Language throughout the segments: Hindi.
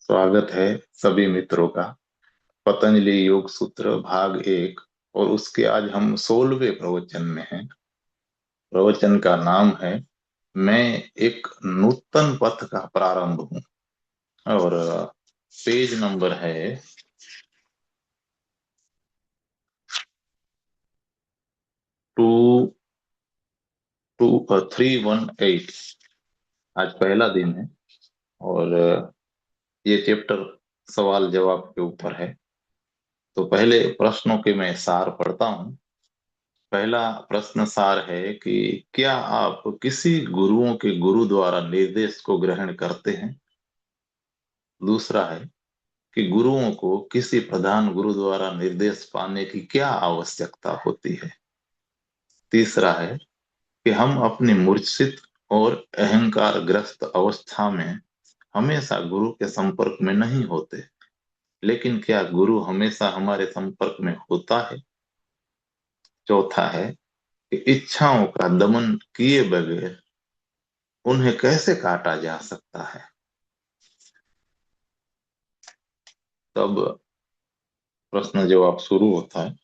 स्वागत है सभी मित्रों का पतंजलि योग सूत्र भाग एक। और उसके आज हम 16वें प्रवचन में हैं। प्रवचन का नाम है मैं एक नूतन पथ का प्रारंभ हूँ। और पेज नंबर है 318। आज पहला दिन है। और ये चैप्टर सवाल जवाब के ऊपर है। तो पहले प्रश्नों के मैं सार पढ़ता हूँ। पहला प्रश्न सार है कि क्या आप किसी गुरुओं के गुरु द्वारा निर्देश को ग्रहण करते हैं। दूसरा है कि गुरुओं को किसी प्रधान गुरु द्वारा निर्देश पाने की क्या आवश्यकता होती है। तीसरा है कि हम अपनी मूर्छित और अहंकार ग्रस्त अवस्था में हमेशा गुरु के संपर्क में नहीं होते, लेकिन क्या गुरु हमेशा हमारे संपर्क में होता है। चौथा है कि इच्छाओं का दमन किए बगैर उन्हें कैसे काटा जा सकता है। तब प्रश्न जवाब शुरू होता है।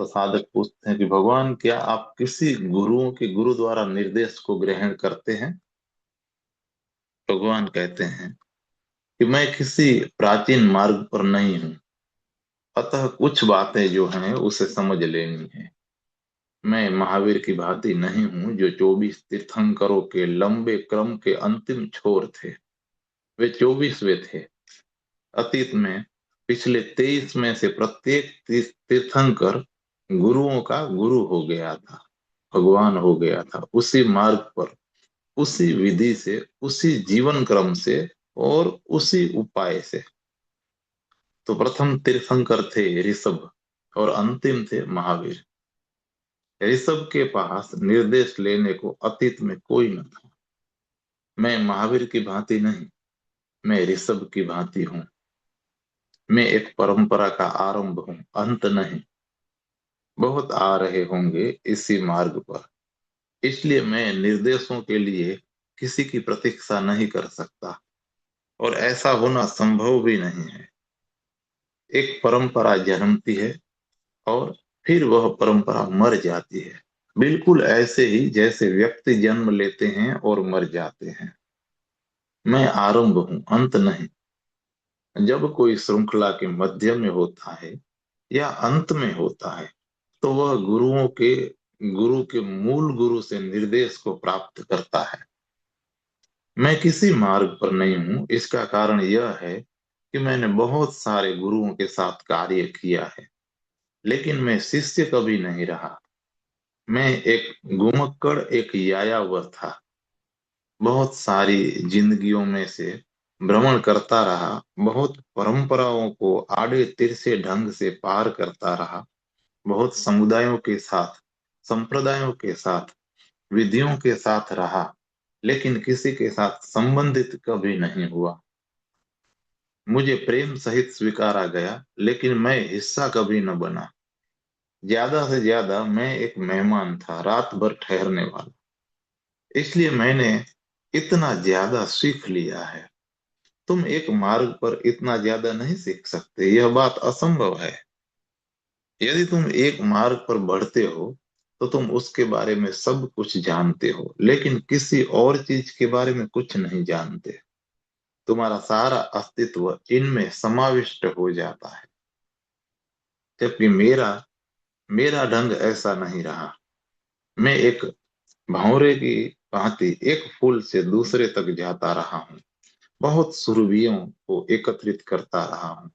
तो साधक पूछते हैं कि भगवान, क्या आप किसी गुरुओं के गुरु द्वारा निर्देश को ग्रहण करते हैं। भगवान कहते हैं कि मैं किसी प्राचीन मार्ग पर नहीं हूं, अतः कुछ बातें जो हैं उसे समझ लेनी है। मैं महावीर की भांति नहीं हूं जो 24 तीर्थंकरों के लंबे क्रम के अंतिम छोर थे। वे 24वें थे। अतीत में पिछले 23 में से प्रत्येक तीर्थंकर गुरुओं का गुरु हो गया था, भगवान हो गया था, उसी मार्ग पर, उसी विधि से, उसी जीवन क्रम से और उसी उपाय से। तो प्रथम तीर्थंकर थे ऋषभ और अंतिम थे महावीर। ऋषभ के पास निर्देश लेने को अतीत में कोई न था। मैं महावीर की भांति नहीं, मैं ऋषभ की भांति हूँ। मैं एक परंपरा का आरंभ हूँ, अंत नहीं। बहुत आ रहे होंगे इसी मार्ग पर, इसलिए मैं निर्देशों के लिए किसी की प्रतीक्षा नहीं कर सकता, और ऐसा होना संभव भी नहीं है। एक परंपरा जन्मती है और फिर वह परंपरा मर जाती है, बिल्कुल ऐसे ही जैसे व्यक्ति जन्म लेते हैं और मर जाते हैं। मैं आरंभ हूं, अंत नहीं। जब कोई श्रृंखला के मध्य में होता है या अंत में होता है, तो वह गुरु के मूल गुरु से निर्देश को प्राप्त करता है। मैं किसी मार्ग पर नहीं हूं, इसका कारण यह है कि मैंने बहुत सारे गुरुओं के साथ कार्य किया है, लेकिन मैं शिष्य कभी नहीं रहा। मैं एक घुमक्कड़, एक यायावर था। बहुत सारी जिंदगियों में से भ्रमण करता रहा, बहुत परंपराओं को आड़े तिरछे ढंग से पार करता रहा, बहुत समुदायों के साथ, संप्रदायों के साथ, विधियों के साथ रहा, लेकिन किसी के साथ संबंधित कभी नहीं हुआ। मुझे प्रेम सहित स्वीकारा गया, लेकिन मैं हिस्सा कभी न बना। ज्यादा से ज्यादा मैं एक मेहमान था, रात भर ठहरने वाला। इसलिए मैंने इतना ज्यादा सीख लिया है। तुम एक मार्ग पर इतना ज्यादा नहीं सीख सकते, यह बात असंभव है। यदि तुम एक मार्ग पर बढ़ते हो तो तुम उसके बारे में सब कुछ जानते हो, लेकिन किसी और चीज के बारे में कुछ नहीं जानते। तुम्हारा सारा अस्तित्व इनमें समाविष्ट हो जाता है। जबकि मेरा मेरा ढंग ऐसा नहीं रहा। मैं एक भंवरे की भांति एक फूल से दूसरे तक जाता रहा हूँ, बहुत सुरभियों को एकत्रित करता रहा हूँ।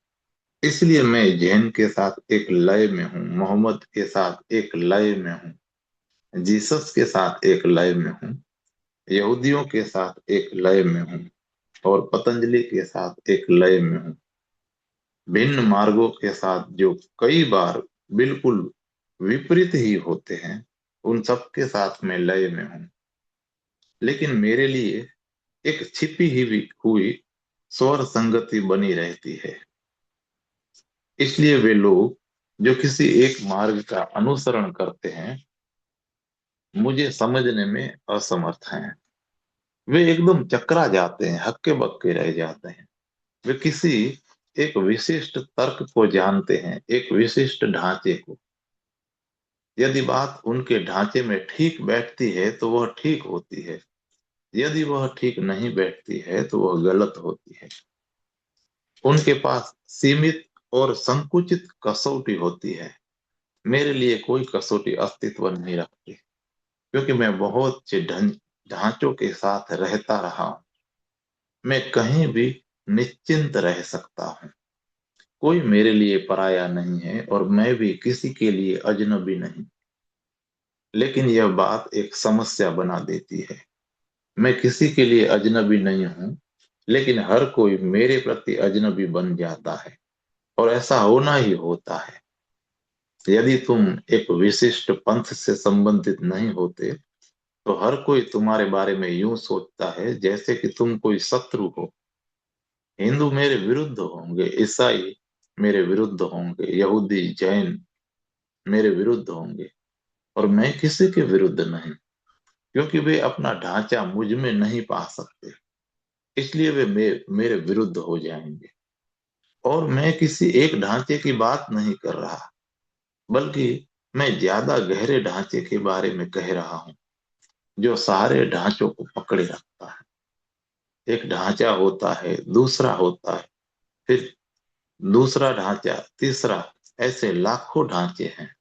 इसलिए मैं जैन के साथ एक लय में हूँ, मोहम्मद के साथ एक लय में हूँ, जीसस के साथ एक लय में हूँ, यहूदियों के साथ एक लय में हूँ, और पतंजलि के साथ एक लय में हूँ। भिन्न मार्गों के साथ जो कई बार बिल्कुल विपरीत ही होते हैं, उन सबके साथ मैं लय में हूँ। लेकिन मेरे लिए एक छिपी हुई स्वर संगति बनी रहती है। इसलिए वे लोग जो किसी एक मार्ग का अनुसरण करते हैं, मुझे समझने में असमर्थ हैं। वे एकदम चकरा जाते हैं, हक्के बक्के रह जाते हैं। वे किसी एक विशिष्ट तर्क को जानते हैं, एक विशिष्ट ढांचे को। यदि बात उनके ढांचे में ठीक बैठती है तो वह ठीक होती है, यदि वह ठीक नहीं बैठती है तो वह गलत होती है। उनके पास सीमित और संकुचित कसौटी होती है। मेरे लिए कोई कसौटी अस्तित्व नहीं रखती, क्योंकि मैं बहुत से ढांचों के साथ रहता रहा हूं। मैं कहीं भी निश्चिंत रह सकता हूँ। कोई मेरे लिए पराया नहीं है और मैं भी किसी के लिए अजनबी नहीं। लेकिन यह बात एक समस्या बना देती है। मैं किसी के लिए अजनबी नहीं हूं, लेकिन हर कोई मेरे प्रति अजनबी बन जाता है, और ऐसा होना ही होता है। यदि तुम एक विशिष्ट पंथ से संबंधित नहीं होते तो हर कोई तुम्हारे बारे में यूं सोचता है जैसे कि तुम कोई शत्रु हो। हिंदू मेरे विरुद्ध होंगे, ईसाई मेरे विरुद्ध होंगे, यहूदी जैन मेरे विरुद्ध होंगे, और मैं किसी के विरुद्ध नहीं, क्योंकि वे अपना ढांचा मुझ में नहीं पा सकते। इसलिए वे मेरे विरुद्ध हो जाएंगे। और मैं किसी एक ढांचे की बात नहीं कर रहा, बल्कि मैं ज्यादा गहरे ढांचे के बारे में कह रहा हूँ, जो सारे ढांचों को पकड़े रखता है। एक ढांचा होता है, दूसरा होता है, फिर दूसरा ढांचा, तीसरा, ऐसे लाखों ढांचे हैं।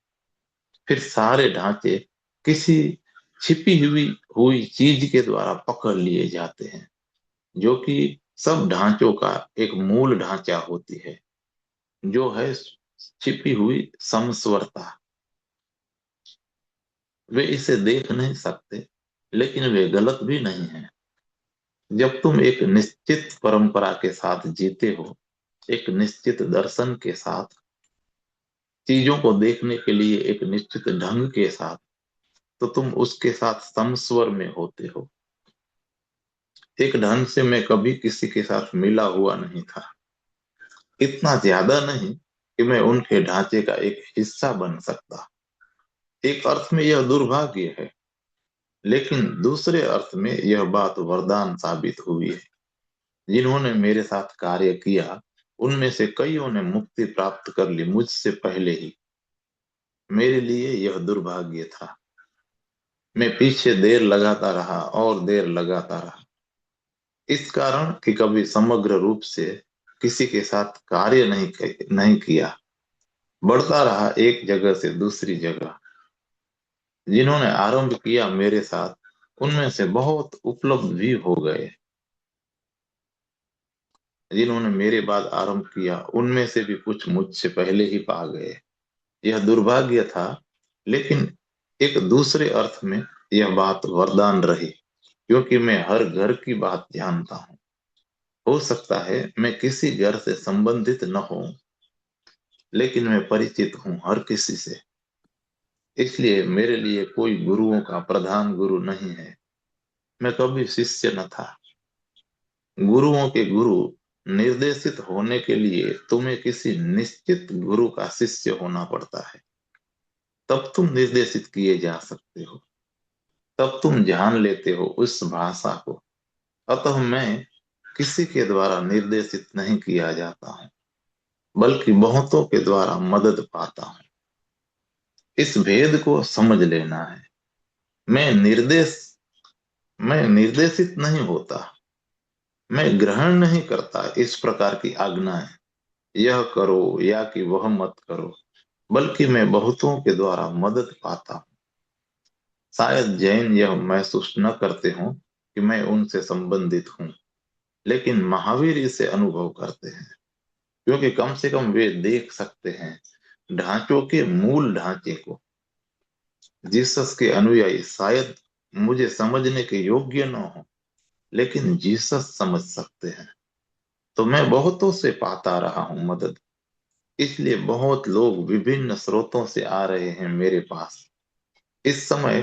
फिर सारे ढांचे किसी छिपी हुई हुई चीज के द्वारा पकड़ लिए जाते हैं, जो कि सब ढांचों का एक मूल ढांचा होती है, जो है छिपी हुई समस्वरता। वे इसे देख नहीं सकते, लेकिन वे गलत भी नहीं है। जब तुम एक निश्चित परंपरा के साथ जीते हो, एक निश्चित दर्शन के साथ, चीजों को देखने के लिए एक निश्चित ढंग के साथ, तो तुम उसके साथ समस्वर में होते हो। एक ढंग से मैं कभी किसी के साथ मिला हुआ नहीं था, इतना ज्यादा नहीं कि मैं उनके ढांचे का एक हिस्सा बन सकता। एक अर्थ में यह दुर्भाग्य है, लेकिन दूसरे अर्थ में यह बात वरदान साबित हुई है। जिन्होंने मेरे साथ कार्य किया, उनमें से कईयों ने मुक्ति प्राप्त कर ली मुझसे पहले ही। मेरे लिए यह दुर्भाग्य था। मैं पीछे देर लगाता रहा और देर लगाता रहा, इस कारण कि कभी समग्र रूप से किसी के साथ कार्य नहीं किया। बढ़ता रहा एक जगह से दूसरी जगह। जिन्होंने आरंभ किया मेरे साथ, उनमें से बहुत उपलब्ध भी हो गए। जिन्होंने मेरे बाद आरंभ किया, उनमें से भी कुछ मुझसे पहले ही पा गए। यह दुर्भाग्य था, लेकिन एक दूसरे अर्थ में यह बात वरदान रही, क्योंकि मैं हर घर की बात जानता हूँ। हो सकता है मैं किसी घर से संबंधित न हूं, लेकिन मैं परिचित हूँ हर किसी से। इसलिए मेरे लिए कोई गुरुओं का प्रधान गुरु नहीं है। मैं कभी शिष्य न था। गुरुओं के गुरु निर्देशित होने के लिए तुम्हें किसी निश्चित गुरु का शिष्य होना पड़ता है, तब तुम निर्देशित किए जा सकते हो, तब तुम जान लेते हो उस भाषा को। अतः मैं किसी के द्वारा निर्देशित नहीं किया जाता हूँ, बल्कि बहुतों के द्वारा मदद पाता हूँ। इस भेद को समझ लेना है। मैं निर्देश मैं निर्देशित नहीं होता, मैं ग्रहण नहीं करता इस प्रकार की आज्ञाएं, यह करो या कि वह मत करो, बल्कि मैं बहुतों के द्वारा मदद पाता हूँ। शायद जैन यह महसूस न करते हो कि मैं उनसे संबंधित हूँ, लेकिन महावीर इसे अनुभव करते हैं, क्योंकि कम से कम वे देख सकते हैं ढांचों के मूल ढांचे को। जीसस के अनुयायी शायद मुझे समझने के योग्य न हो, लेकिन जीसस समझ सकते हैं। तो मैं बहुतों से पाता रहा हूं मदद, इसलिए बहुत लोग विभिन्न स्रोतों से आ रहे हैं मेरे पास। इस समय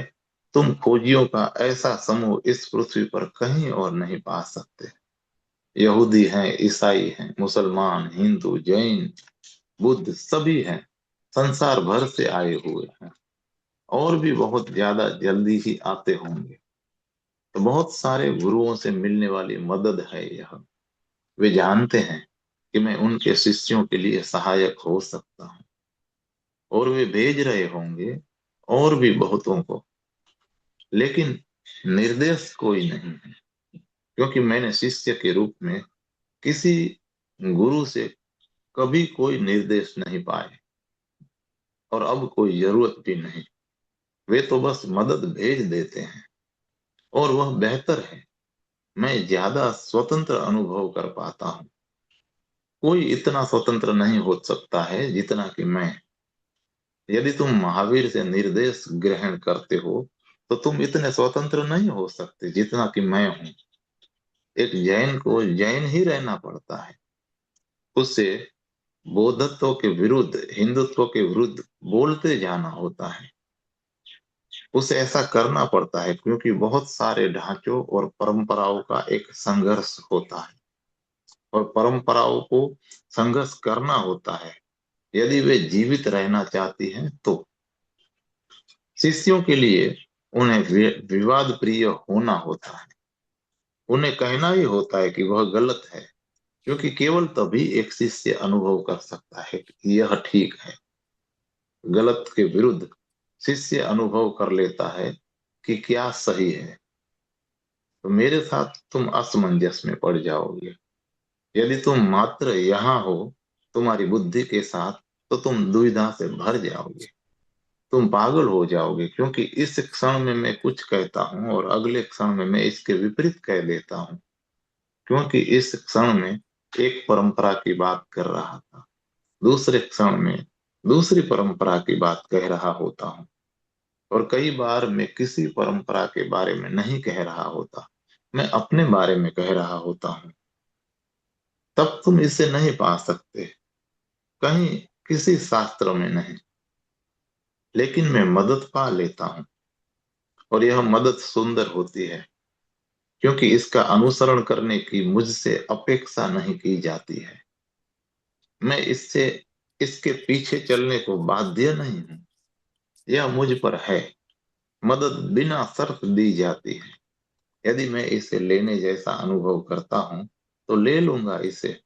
तुम खोजियों का ऐसा समूह इस पृथ्वी पर कहीं और नहीं पा सकते। यहूदी हैं, ईसाई हैं, मुसलमान, हिंदू, जैन, बुद्ध, सभी हैं। संसार भर से आए हुए हैं, और भी बहुत ज्यादा जल्दी ही आते होंगे। तो बहुत सारे गुरुओं से मिलने वाली मदद है यह। वे जानते हैं कि मैं उनके शिष्यों के लिए सहायक हो सकता हूँ, और वे भेज रहे होंगे और भी बहुतों को, लेकिन निर्देश कोई नहीं है, क्योंकि मैंने शिष्य के रूप में किसी गुरु से कभी कोई निर्देश नहीं पाए, और अब कोई जरूरत भी नहीं। वे तो बस मदद भेज देते हैं, और वह बेहतर है। मैं ज्यादा स्वतंत्र अनुभव कर पाता हूँ। कोई इतना स्वतंत्र नहीं हो सकता है जितना कि मैं। यदि तुम महावीर से निर्देश ग्रहण करते हो, तो तुम इतने स्वतंत्र नहीं हो सकते जितना कि मैं हूँ। एक जैन को जैन ही रहना पड़ता है। उसे बौद्धत्व के विरुद्ध, हिंदुत्व के विरुद्ध बोलते जाना होता है। उसे ऐसा करना पड़ता है क्योंकि बहुत सारे ढांचों और परंपराओं का एक संघर्ष होता है, और परंपराओं को संघर्ष करना होता है यदि वे जीवित रहना चाहती हैं तो। शिष्यों के लिए उन्हें विवाद प्रिय होना होता है। उन्हें कहना ही होता है कि वह गलत है, क्योंकि केवल तभी एक शिष्य अनुभव कर सकता है कि यह ठीक है। गलत के विरुद्ध शिष्य अनुभव कर लेता है कि क्या सही है, तो मेरे साथ तुम असमंजस में पड़ जाओगे। यदि तुम मात्र यहाँ हो तुम्हारी बुद्धि के साथ, तो तुम दुविधा से भर जाओगे। तुम पागल हो जाओगे, क्योंकि इस क्षण में मैं कुछ कहता हूँ और अगले क्षण में मैं इसके विपरीत कह देता हूँ, क्योंकि इस क्षण में एक परंपरा की बात कर रहा था, दूसरे क्षण में दूसरी परंपरा की बात कह रहा होता हूँ। और कई बार मैं किसी परंपरा के बारे में नहीं कह रहा होता, मैं अपने बारे में कह रहा होता हूँ। तब तुम इसे नहीं पा सकते, कहीं किसी शास्त्र में नहीं। लेकिन मैं मदद पा लेता हूँ, और यह मदद सुंदर होती है, क्योंकि इसका अनुसरण करने की मुझसे अपेक्षा नहीं की जाती है। मैं इससे इसके पीछे चलने को बाध्य नहीं हूँ। यह मुझ पर है। मदद बिना शर्त दी जाती है। यदि मैं इसे लेने जैसा अनुभव करता हूँ तो ले लूंगा इसे।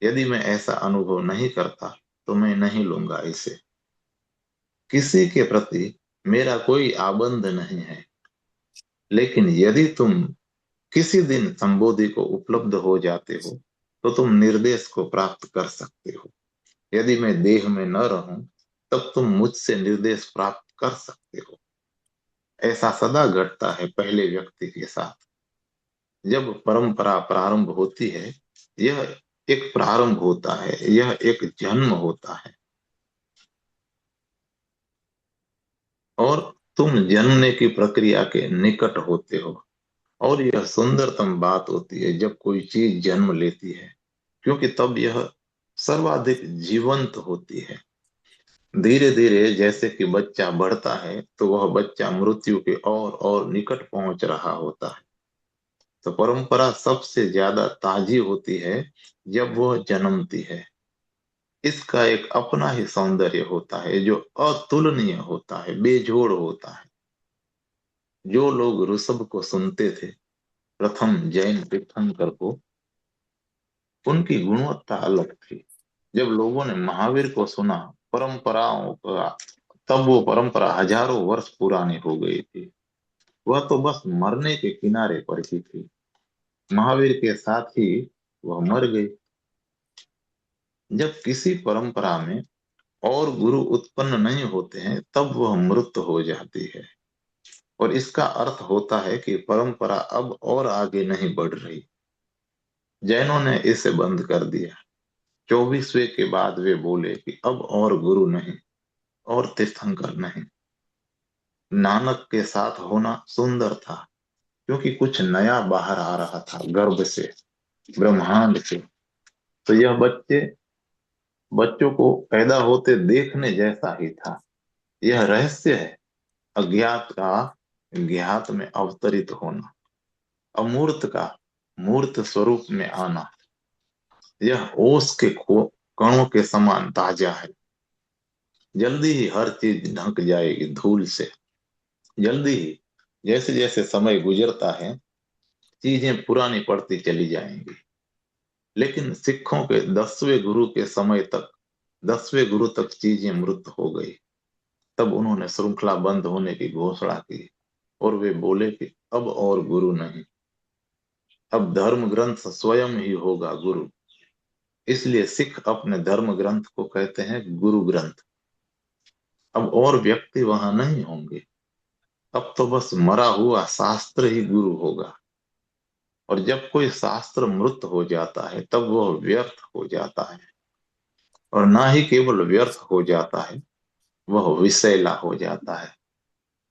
यदि मैं ऐसा अनुभव नहीं करता तो मैं नहीं लूंगा इसे। किसी के प्रति मेरा कोई आबंध नहीं है। लेकिन यदि तुम किसी दिन संबोधि को उपलब्ध हो जाते हो, तो तुम निर्देश को प्राप्त कर सकते हो। यदि मैं देह में न रहूं, तब तुम मुझसे निर्देश प्राप्त कर सकते हो। ऐसा सदा घटता है पहले व्यक्ति के साथ। जब परंपरा प्रारंभ होती है, यह एक प्रारंभ होता है, यह एक जन्म होता है। और तुम जन्मने की प्रक्रिया के निकट होते हो। और यह सुंदरतम बात होती है जब कोई चीज जन्म लेती है, क्योंकि तब यह सर्वाधिक जीवंत होती है। धीरे धीरे जैसे कि बच्चा बढ़ता है, तो वह बच्चा मृत्यु के और निकट पहुंच रहा होता है। तो परंपरा सबसे ज्यादा ताजी होती है जब वह जन्मती है। इसका एक अपना ही सौंदर्य होता है जो अतुलनीय होता है, बेजोड़ होता है। जो लोग ऋषभ को सुनते थे, प्रथम जैन तीर्थंकर को, उनकी गुणवत्ता अलग थी। जब लोगों ने महावीर को सुना, परंपराओं का, तब वो परंपरा हजारों वर्ष पुरानी हो गई थी। वह तो बस मरने के किनारे पर ही थी। महावीर के साथ ही वह मर गई। जब किसी परंपरा में और गुरु उत्पन्न नहीं होते हैं, तब वह मृत हो जाती है। और इसका अर्थ होता है कि परंपरा अब और आगे नहीं बढ़ रही। जैनों ने इसे बंद कर दिया। 24वें के बाद वे बोले कि अब और गुरु नहीं, और तीर्थंकर नहीं। नानक के साथ होना सुंदर था, क्योंकि कुछ नया बाहर आ रहा था, गर्भ से, ब्रह्मांड से। तो यह बच्चों को पैदा होते देखने जैसा ही था। यह रहस्य है, अज्ञात का ज्ञात में अवतरित होना, अमूर्त का मूर्त स्वरूप में आना। यह ओस के कणों के समान ताजा है। जल्दी ही हर चीज ढक जाएगी धूल से। जल्दी ही, जैसे जैसे समय गुजरता है, चीजें पुरानी पड़ती चली जाएंगी। लेकिन सिखों के 10वें गुरु के समय तक, 10वें गुरु तक चीजें मृत हो गई। तब उन्होंने श्रृंखला बंद होने की घोषणा की और वे बोले कि अब और गुरु नहीं, अब धर्म ग्रंथ स्वयं ही होगा गुरु। इसलिए सिख अपने धर्म ग्रंथ को कहते हैं गुरु ग्रंथ। अब और व्यक्ति वहां नहीं होंगे, अब तो बस मरा हुआ शास्त्र ही गुरु होगा। और जब कोई शास्त्र मृत हो जाता है तब वह व्यर्थ हो जाता है। और ना ही केवल व्यर्थ हो जाता है, वह विषैला हो जाता है।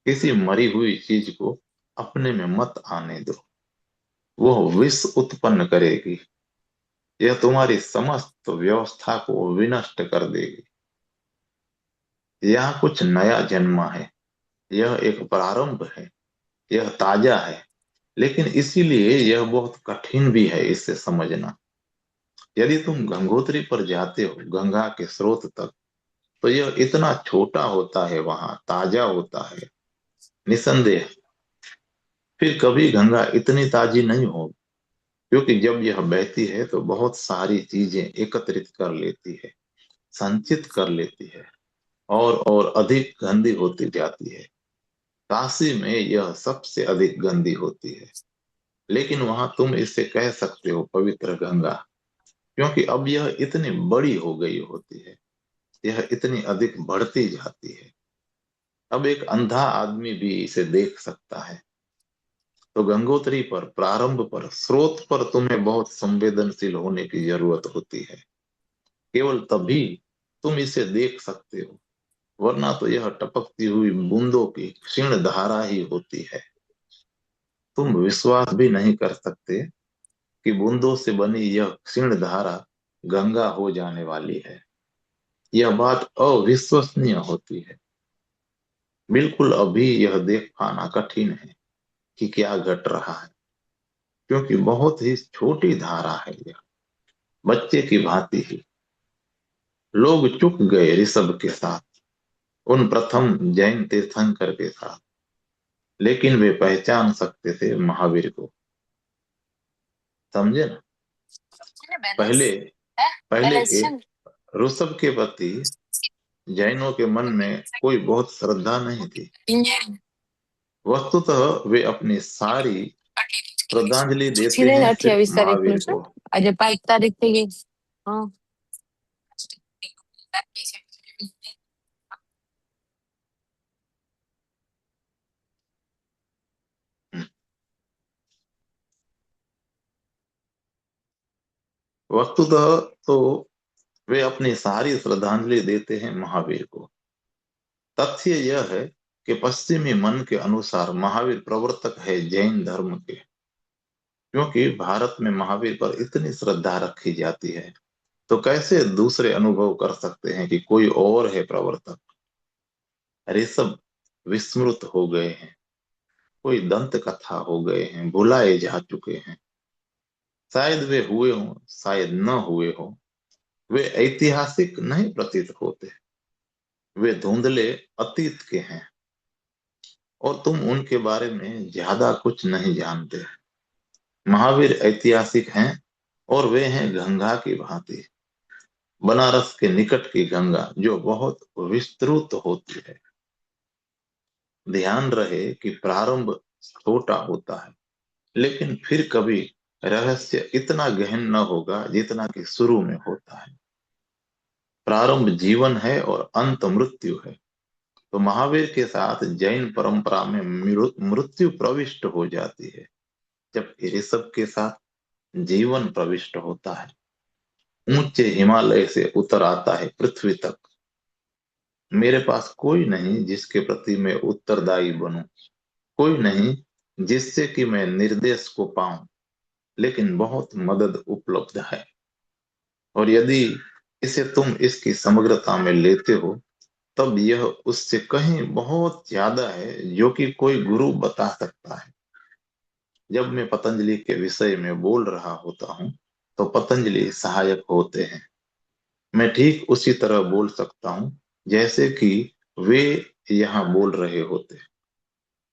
किसी मरी हुई चीज को अपने में मत आने दो, वह विष उत्पन्न करेगी। यह तुम्हारी समस्त व्यवस्था को विनष्ट कर देगी। यहाँ कुछ नया जन्मा है, यह एक प्रारंभ है, यह ताजा है। लेकिन इसीलिए यह बहुत कठिन भी है इसे समझना। यदि तुम गंगोत्री पर जाते हो, गंगा के स्रोत तक, तो यह इतना छोटा होता है, वहां ताजा होता है निसंदेह। फिर कभी गंगा इतनी ताजी नहीं होगी, क्योंकि जब यह बहती है तो बहुत सारी चीजें एकत्रित कर लेती है, संचित कर लेती है, और अधिक गंदी होती जाती है। काशी में यह सबसे अधिक गंदी होती है। लेकिन वहां तुम इसे कह सकते हो पवित्र गंगा, क्योंकि अब यह इतनी बड़ी हो गई होती है, यह इतनी अधिक बढ़ती जाती है। अब एक अंधा आदमी भी इसे देख सकता है। तो गंगोत्री पर, प्रारंभ पर, स्रोत पर तुम्हें बहुत संवेदनशील होने की जरूरत होती है। केवल तभी तुम इसे देख सकते हो, वरना तो यह टपकती हुई बूंदों की क्षीण धारा ही होती है। तुम विश्वास भी नहीं कर सकते कि बूंदों से बनी यह क्षीण धारा गंगा हो जाने वाली है। यह बात अविश्वसनीय होती है। बिल्कुल अभी यह देख पाना कठिन है कि क्या घट रहा है, क्योंकि बहुत ही छोटी धारा है यह, बच्चे की भांति ही। लोग चुक गए ऋषभ के साथ, उन प्रथम जैन तीर्थंकर के साथ, लेकिन वे पहचान सकते थे महावीर को। समझे ना? पहले पहले के ऋषभ के प्रति जैनों के मन में कोई बहुत श्रद्धा नहीं थी। वस्तुतः वे अपनी सारी श्रद्धांजलि देते सीधे हैं सिर्फ 28 तारीख महावीर నుంచి को। આજે 5 તારીખ થઈ ગઈ. હા. वस्तुतः तो वे अपनी सारी श्रद्धांजलि देते हैं महावीर को। तथ्य यह है कि पश्चिमी मन के अनुसार महावीर प्रवर्तक है जैन धर्म के। क्योंकि भारत में महावीर पर इतनी श्रद्धा रखी जाती है, तो कैसे दूसरे अनुभव कर सकते हैं कि कोई और है प्रवर्तक। ऋषभ विस्मृत हो गए हैं, कोई दंत कथा हो गए हैं, भुलाए जा चुके हैं। शायद वे हुए हों, शायद न हुए हों। वे ऐतिहासिक नहीं प्रतीत होते, वे धुंधले अतीत के हैं। और तुम उनके बारे में ज्यादा कुछ नहीं जानते। महावीर ऐतिहासिक हैं, और वे हैं गंगा की भांति, बनारस के निकट की गंगा जो बहुत विस्तृत होती है। ध्यान रहे कि प्रारंभ छोटा होता है, लेकिन फिर कभी रहस्य इतना गहन न होगा जितना कि शुरू में होता है। प्रारंभ जीवन है और अंत मृत्यु है। तो महावीर के साथ जैन परंपरा में मृत्यु प्रविष्ट हो जाती है, जबकि ऋषभ के साथ जीवन प्रविष्ट होता है। ऊंचे हिमालय से उतर आता है पृथ्वी तक। मेरे पास कोई नहीं जिसके प्रति मैं उत्तरदायी बनूं, कोई नहीं जिससे कि मैं निर्देश को पाऊं, लेकिन बहुत मदद उपलब्ध है। और यदि इसे तुम इसकी समग्रता में लेते हो, तब यह उससे कहीं बहुत ज्यादा है जो कि कोई गुरु बता सकता है। जब मैं पतंजलि के विषय में बोल रहा होता हूँ, तो पतंजलि सहायक होते हैं। मैं ठीक उसी तरह बोल सकता हूँ जैसे कि वे यहाँ बोल रहे होते।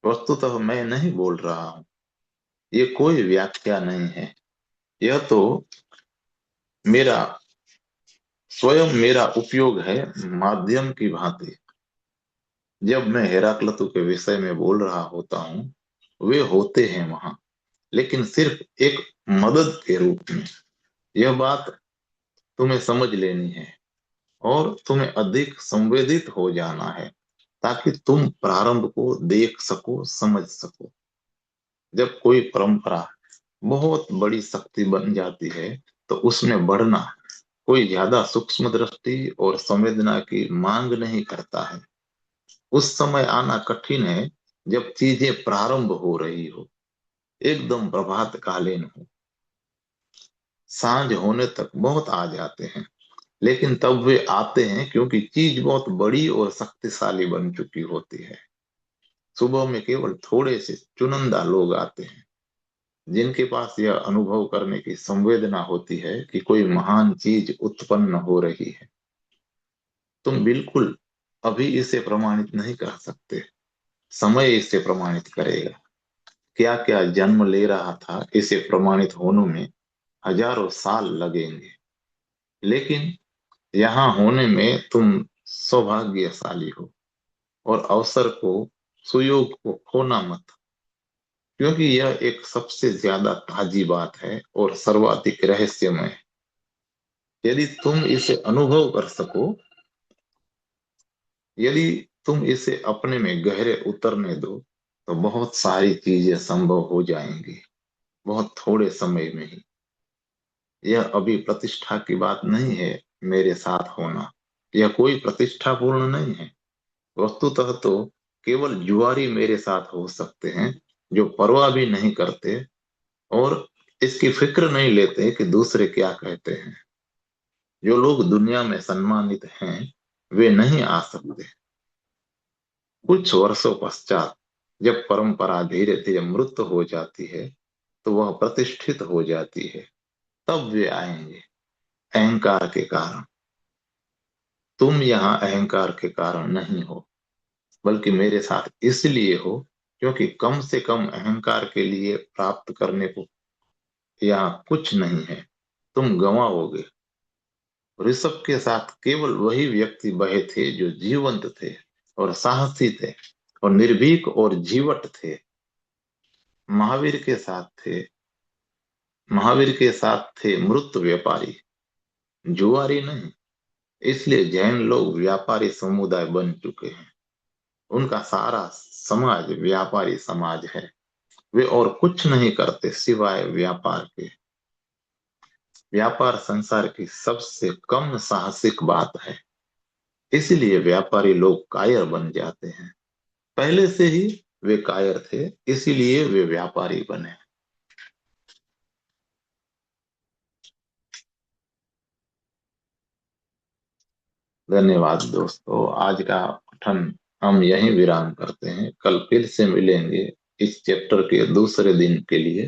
वस्तुतः मैं नहीं बोल रहा हूँ, ये कोई व्याख्या नहीं है। यह तो मेरा स्वयं मेरा उपयोग है, माध्यम की भांति। जब मैं हेराक्लतु के विषय में बोल रहा होता हूँ, वे होते हैं वहां, लेकिन सिर्फ एक मदद के रूप में। यह बात तुम्हें समझ लेनी है और तुम्हें अधिक संवेदित हो जाना है, ताकि तुम प्रारंभ को देख सको, समझ सको। जब कोई परंपरा बहुत बड़ी शक्ति बन जाती है, तो उसमें बढ़ना कोई ज्यादा सूक्ष्म दृष्टि और संवेदना की मांग नहीं करता है। उस समय आना कठिन है जब चीजें प्रारंभ हो रही हो, एकदम प्रभात कालीन हो। सांझ होने तक बहुत आ जाते हैं, लेकिन तब वे आते हैं क्योंकि चीज बहुत बड़ी और शक्तिशाली बन चुकी होती है। सुबह में केवल थोड़े से चुनिंदा लोग आते हैं, जिनके पास यह अनुभव करने की संवेदना होती है कि कोई महान चीज उत्पन्न हो रही है। तुम बिल्कुल अभी इसे प्रमाणित नहीं कर सकते, समय इसे प्रमाणित करेगा। क्या क्या जन्म ले रहा था इसे प्रमाणित होने में हजारों साल लगेंगे, लेकिन यहाँ होने में तुम सौभाग्यशाली हो। और अवसर को, सुयोग को खोना मत, क्योंकि यह एक सबसे ज्यादा ताजी बात है और सर्वाधिक रहस्यमय है। यदि तुम इसे अनुभव कर सको, यदि तुम इसे अपने में गहरे उतरने दो, तो बहुत सारी चीजें संभव हो जाएंगी, बहुत थोड़े समय में ही। यह अभी प्रतिष्ठा की बात नहीं है, मेरे साथ होना। यह कोई प्रतिष्ठापूर्ण नहीं है। वस्तुतः तो केवल जुआरी मेरे साथ हो सकते हैं, जो परवाह भी नहीं करते और इसकी फिक्र नहीं लेते कि दूसरे क्या कहते हैं। जो लोग दुनिया में सम्मानित हैं, वे नहीं आ सकते। कुछ वर्षों पश्चात, जब परंपरा धीरे धीरे मृत हो जाती है, तो वह प्रतिष्ठित हो जाती है, तब वे आएंगे, अहंकार के कारण। तुम यहाँ अहंकार के कारण नहीं हो, बल्कि मेरे साथ इसलिए हो क्योंकि कम से कम अहंकार के लिए प्राप्त करने को यहाँ कुछ नहीं है। तुम गंवाओगे। ऋषभ के साथ केवल वही व्यक्ति बहे थे जो जीवंत थे और साहसी थे और निर्भीक और जीवट थे। महावीर के साथ थे महावीर के साथ थे मृत व्यापारी, जुआरी नहीं। इसलिए जैन लोग व्यापारी समुदाय बन चुके हैं। उनका सारा समाज व्यापारी समाज है। वे और कुछ नहीं करते सिवाय व्यापार के। व्यापार संसार की सबसे कम साहसिक बात है। इसलिए व्यापारी लोग कायर बन जाते हैं। पहले से ही वे कायर थे, इसीलिए वे व्यापारी बने। धन्यवाद दोस्तों, आज का पठन हम यहीं विराम करते हैं। कल फिर से मिलेंगे इस चैप्टर के दूसरे दिन के लिए।